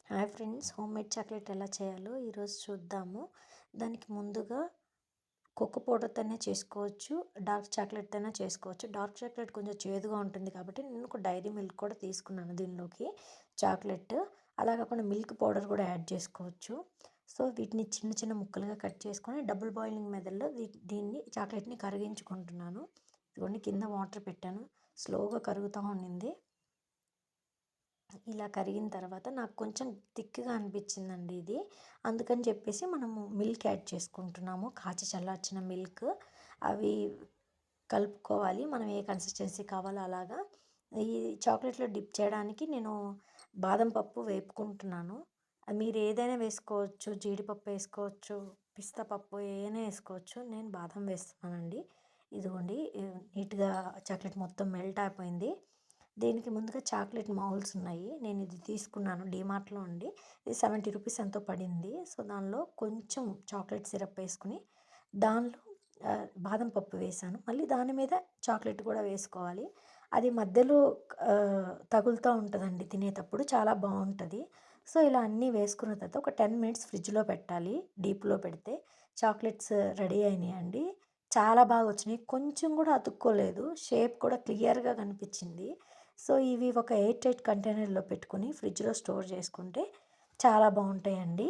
Hi friends, homemade chocolate ఎలా చేయాలో ఈరోజు చూద్దాము. దానికి ముందుగా కోకో పౌడర్‌తోనే చేసుకోవచ్చు. డార్క్ చాక్లెట్‌తోనే చేసుకోవచ్చు. డార్క్ చాక్లెట్ కొంచెం చేదుగా ఉంటుంది కాబట్టి నేను ఒక డైరీ మిల్క్ కూడా తీసుకున్నాను దీనిలోకి చాక్లెట్. అలా కాకుండా మిల్క్ పౌడర్ కూడా యాడ్ చేసుకోవచ్చు. సో, వీటిని చిన్న చిన్న ముక్కలుగా కట్ చేసుకొని డబుల్ బాయిలింగ్ మెథడ్‌లో దీన్ని చాక్లెట్‌ని కరిగించుకుంటున్నాను. ఇదిగోండి కింద వాటర్ పెట్టాను. స్లోగా కరుగుతూ ఉండింది. ఇలా కరిగిన తర్వాత నాకు కొంచెం థిక్‌గా అనిపించిందండి ఇది. అందుకని చెప్పేసి మనము మిల్క్ యాడ్ చేసుకుంటున్నాము. కాచి చల్లార్చిన మిల్క్. అవి కలుపుకోవాలి. మనం ఏ కన్సిస్టెన్సీ కావాలో అలాగా. ఈ చాక్లెట్‌లో డిప్ చేయడానికి నేను బాదం పప్పు వేపుకుంటున్నాను. మీరు ఏదైనా వేసుకోవచ్చు. జీడిపప్పు వేసుకోవచ్చు. పిస్తా పప్పు ఏయైనా వేసుకోవచ్చు. నేను బాదం వేస్తున్నానండి. ఇదిగోండి నీట్‌గా చాక్లెట్ మొత్తం మెల్ట్ అయిపోయింది. దీనికి ముందుగా చాక్లెట్ మౌల్డ్స్ ఉన్నాయి. నేను ఇది తీసుకున్నాను డీమార్ట్‌లో అండి. ఇది 70 రూపీస్ ఎంతో పడింది. సో, దానిలో కొంచెం చాక్లెట్ సిరప్ వేసుకొని దానిలో బాదం పప్పు వేశాను. మళ్ళీ దాని మీద చాక్లెట్ కూడా వేసుకోవాలి. అది మధ్యలో తగులుతూ ఉంటదండి తినేటప్పుడు. చాలా బావుంటది. సో, ఇలా అన్నీ వేసుకున్న తర్వాత ఒక 10 మినిట్స్ ఫ్రిడ్జ్‌లో పెట్టాలి. డీప్‌లో పెడితే చాక్లెట్స్ రెడీ అయినాయండి. చాలా బాగా వచ్చినాయి. కొంచెం కూడా అతుక్కోలేదు. షేప్ కూడా క్లియర్‌గా కనిపించింది. సో, ఇవి ఒక ఎయిర్ టైట్ కంటైనర్‌లో పెట్టుకొని ఫ్రిడ్జ్‌లో స్టోర్ చేసుకుంటే చాలా బావుంటాయండి.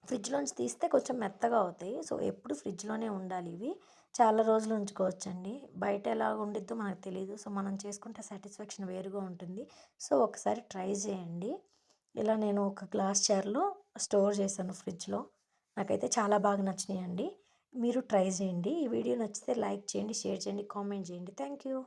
ఫ్రిడ్జ్‌లోంచి తీస్తే కొంచెం మెత్తగా అవుతాయి. సో, ఎప్పుడు ఫ్రిడ్జ్‌లోనే ఉండాలి ఇవి. చాలా రోజులు ఉంచుకోవచ్చండి. బయట ఎలా ఉండిద్దో మనకు తెలీదు. సో, మనం చేసుకుంటే సాటిస్ఫాక్షన్ వేరుగా ఉంటుంది. సో, ఒకసారి ట్రై చేయండి. ఇలా నేను ఒక గ్లాస్ జార్‌లో స్టోర్ చేశాను ఫ్రిడ్జ్‌లో. నాకైతే చాలా బాగా నచ్చినాయండి. మీరు ట్రై చేయండి. ఈ వీడియో నచ్చితే లైక్ చేయండి, షేర్ చేయండి, కామెంట్ చేయండి. Thank you.